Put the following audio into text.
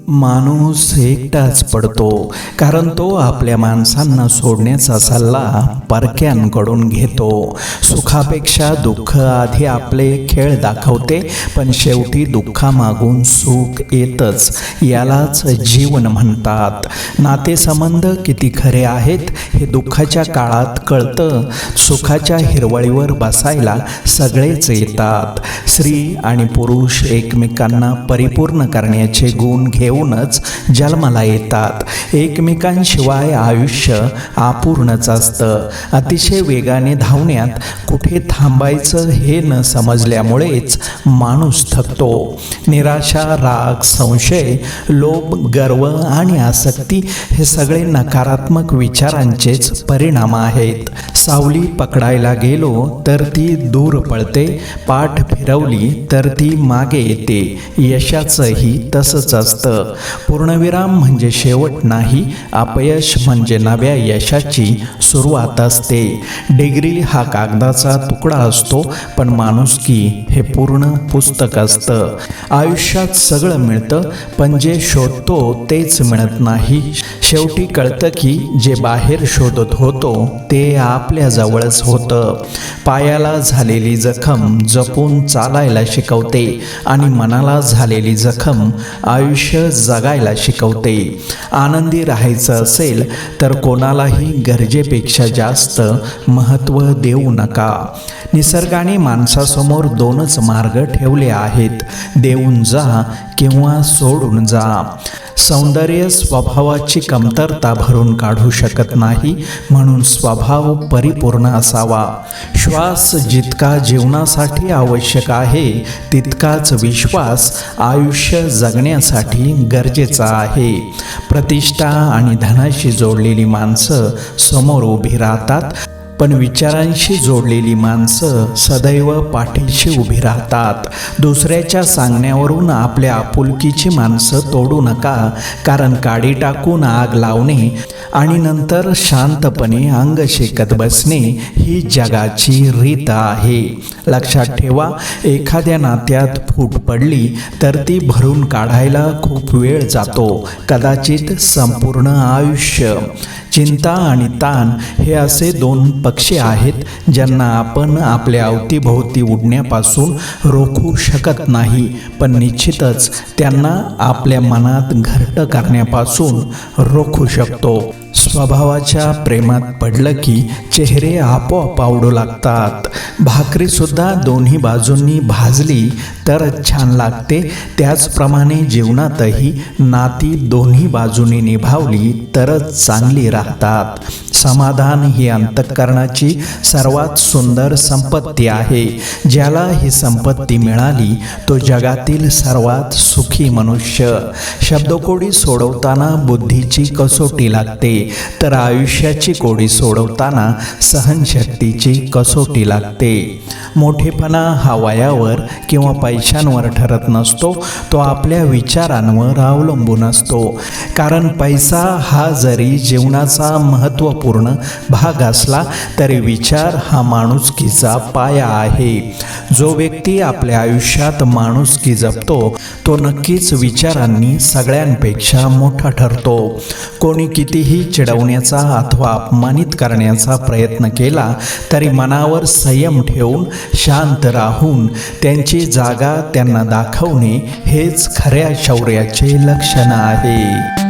माणूस एकटाच पडतो कारण तो आपल्या माणसांना सोडण्याचा सल्ला परक्यांकडून घेतो. सुखापेक्षा दुःख आधी आपले खेळ दाखवते, पण शेवटी दुःखामागून सुख येतच. यालाच जीवन म्हणतात. नातेसंबंध किती खरे आहेत हे दुःखाच्या काळात कळतं. सुखाच्या हिरवळीवर बसायला सगळेच येतात. स्त्री आणि पुरुष एकमेकांना परिपूर्ण करण्याचे गुण घेऊनच जन्माला येतात. एकमेकांशिवाय आयुष्य अपूर्णच असतं. अतिशय वेगाने धावण्यात कुठे थांबायचं हे न समजल्यामुळेच माणूस थकतो. निराशा, राग, संशय, लोभ, गर्व आणि आसक्ती हे सगळे नकारात्मक विचारांचेच परिणाम आहेत. सावली पकडायला गेलो तर ती दूर पळते, पाठ फिरवली तर ती मागे येते. यशाचंही तसंच असतं. पूर्णविराम म्हणजे शेवट नाही, अपयश म्हणजे नव्या यशाची सुरुवात असते. डिग्री हा कागदाचा तुकडा असतो, पण माणुसकी हे पूर्ण पुस्तक असतं. आयुष्यात सगळं मिळतं, पण जे शोधतो तेच मिळत नाही. शेवटी कळतं की जे बाहेर शोधत होतो ते आपल्या जवळच होतं. पायाला झालेली जखम जपून चालायला शिकवते आणि मनाला झालेली जखम आयुष्य जगायला शिकवते. आनंदी राहायचं असेल तर कोणालाही गरजेपेक्षा जास्त महत्त्व देऊ नका. निसर्गाने माणसासमोर दोनच मार्ग ठेवले आहेत, देऊन जा किंवा सोडून जा. सौंदर्य स्वभावाची कमतरता भरून काढू शकत नाही, म्हणून स्वभाव परिपूर्ण असावा. श्वास जितका जीवनासाठी आवश्यक आहे तितकाच विश्वास आयुष्य जगण्यासाठी गरजेचा आहे. प्रतिष्ठा आणि धनाशी जोडलेली माणसं समोर उभी राहतात, पण विचारांशी जोडलेली माणसं सदैव पाठीशी उभी राहतात. दुसऱ्याच्या सांगण्यावरून आपल्या आपुलकीची माणसं तोडू नका, कारण काडी टाकून आग लावणे आणि नंतर शांतपणे अंग शेकत बसणे ही जगाची रीत आहे. लक्षात ठेवा, एखाद्या नात्यात फूट पडली तर ती भरून काढायला खूप वेळ जातो, कदाचित संपूर्ण आयुष्य. चिंता आणि ताण हे असे दोन पक्षी आहेत ज्यांना आपण आपल्या अवतीभोवती उडण्यापासून रोखू शकत नाही, पण निश्चितच त्यांना आपल्या मनात घरटं करण्यापासून रोखू शकतो. स्वभावाच्या प्रेमात पडलं की चेहरे आपोआप आवडू लागतात. भाकरीसुद्धा दोन्ही बाजूंनी भाजली तरच छान लागते. त्याचप्रमाणे जीवनातही नाती दोन्ही बाजूंनी निभावली तरच चांगली राहतात. समाधान ही अंतःकरणाची सर्वात सुंदर संपत्ती आहे. ज्याला ही संपत्ती मिळाली तो जगातील सर्वात सुखी मनुष्य. शब्दकोडी सोडवताना बुद्धीची कसोटी लागते, तर आयुष्याची कोडी सोडवताना सहनशक्तीची कसोटी लागते. मोठेपणा हा वयावर किंवा पैशांवर ठरत नसतो, तो आपल्या विचारांवर अवलंबून असतो. कारण पैसा हा जरी जीवनाचा महत्त्वपूर्ण भाग असला तरी विचार हा माणुसकीचा पाया आहे. जो व्यक्ती आपल्या आयुष्यात माणुसकी जपतो तो नक्कीच विचारांनी सगळ्यांपेक्षा मोठा ठरतो. कोणी कितीही चिडवण्याचा अथवा अपमानित करण्याचा प्रयत्न केला तरी मनावर संयम ठेवून शांत राहून त्यांची जागा त्यांना दाखवणे हेच खऱ्या शौर्याचे लक्षण आहे.